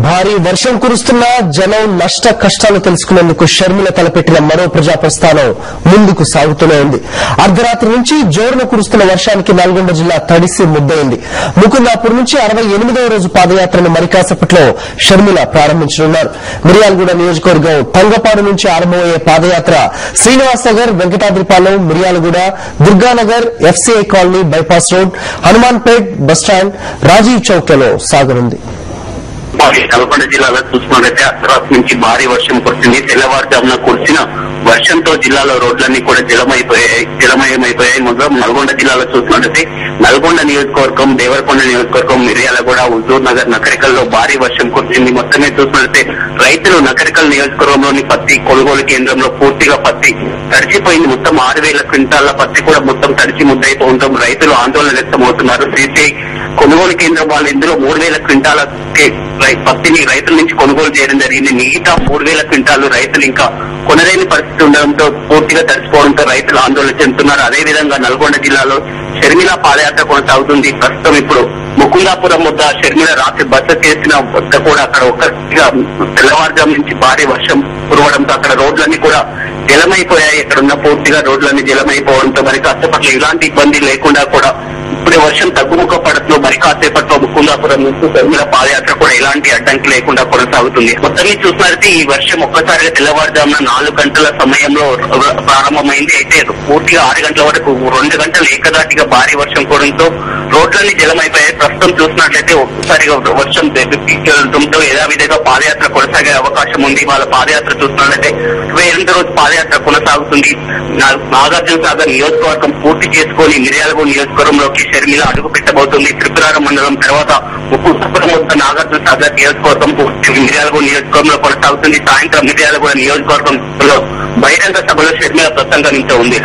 భారీ వర్షం కురుస్తున్నా జనం నష్ట కష్టాలు తెలుసుకునేందుకు షర్మిల తలపెట్టిన మరో ప్రజా ప్రస్థానం ముందుకు సాగుతూనే ఉంది. అర్ధరాత్రి నుంచి జోరున కురుస్తున్న వర్షానికి నల్గొండ జిల్లా తడిసి ముద్దయింది. ముకుందాపూర్ నుంచి 68వ రోజు పాదయాత్రను మరికాసేపట్లో షర్మిల ప్రారంభించనున్నారు. మిర్యాలగూడ నియోజకవర్గం తంగపాడు నుంచి ఆరంభమయ్యే పాదయాత్ర Srinivas Nagar, Venkatadripalem, Miryalaguda, Durganagar, FCI colony, bypass road, Hanumanpet bus stand, Rajiv చౌక్లలో సాగనుంది. నల్గొండ జిల్లాలో చూసుకున్నట్లయితే అర్ధరాత్రి నుంచి భారీ వర్షం కురిసింది. తెల్లవారుజామున కురిసిన వర్షంతో జిల్లాలో రోడ్లన్నీ కూడా జలమయమైపోయాయి. మొత్తం నల్గొండ జిల్లాలో చూసుకున్నట్లయితే నల్గొండ నియోజకవర్గం, దేవరకొండ నియోజకవర్గం, మిర్యాలగూడ, హుజూర్ నగర్, నకరికల్లో భారీ వర్షం కురిసింది. మొత్తమే చూసుకున్నట్లయితే రైతులు నకరికల్ నియోజకవర్గంలోని పత్తి కొనుగోలు కేంద్రంలో పూర్తిగా పత్తి తడిచిపోయింది. మొత్తం 6,000 క్వింటాల పత్తి కూడా మొత్తం తడిచి ముద్దైపోవడం రైతులు ఆందోళన వ్యక్తమవుతున్నారు. సిసిఐ కొనుగోలు కేంద్రం వాళ్ళు ఇందులో 3,000 క్వింటాల పత్తిని రైతుల నుంచి కొనుగోలు చేయడం జరిగింది. మిగతా 3,000 క్వింటాలు రైతులు ఇంకా కొనలేని పరిస్థితి ఉండడంతో పూర్తిగా తడిచిపోవడంతో రైతులు ఆందోళన చెందుతున్నారు. అదేవిధంగా నల్గొండ జిల్లాలో షర్మిల పాదయాత్ర కొనసాగుతుంది. ప్రస్తుతం ఇప్పుడు ముకుందాపురం వద్ద షర్మిల రాత్రి బస చేసిన వద్ద కూడా అక్కడ ఒక్కటిగా తెల్లవారుజాము నుంచి భారీ వర్షం కురవడంతో అక్కడ రోడ్లన్నీ కూడా జలమైపోయాయి. ఇక్కడ ఉన్న పూర్తిగా రోడ్లన్నీ జలమైపోవడంతో మరి కాసేపట్లో ఇలాంటి ఇబ్బంది లేకుండా కూడా ఇప్పుడే వర్షం తగ్గుముఖ పడుతూ మరి కాసేపట్లో ముకుందాపురం నుంచి షర్మిల పాదయాత్ర కూడా ఎలాంటి అడ్డంకి లేకుండా కొనసాగుతుంది. మొత్తం చూసినట్లయితే ఈ వర్షం ఒక్కసారిగా తెల్లవారుజామున 4 గంటల సమయంలో ప్రారంభమైంది. అయితే పూర్తిగా 6 గంటల వరకు 2 గంటలు ఏకదాటిగా భారీ వర్షం కూడంతో రోడ్లన్నీ జలమైపోయాయి. ప్రస్తుతం చూసినట్లయితే ఒక్కసారిగా వర్షం తెప్పించడంతో యథావిధిగా పాదయాత్ర కొనసాగే అవకాశం ఉంది. వాళ్ళ పాదయాత్ర చూసినట్లయితే 28వ రోజు పాదయాత్ర కొనసాగుతుంది. నాగార్జున సాగర్ నియోజకవర్గం పూర్తి చేసుకుని మిర్యాలగూడ నియోజకవర్గంలోకి షర్మిల అడుగు పెట్టబోతుంది. త్రిపురారం మండలం తర్వాత ముకుందాపురం వద్ద నాగార్జున సాగర్ నియోజకవర్గం మిర్యాలగూడ నియోజకవర్గంలో కొనసాగుతుంది. సాయంత్రం మిర్యాలగూడ నియోజకవర్గంలో బహిరంగ సభలో షర్మిల ప్రసంగంతో ఉంది.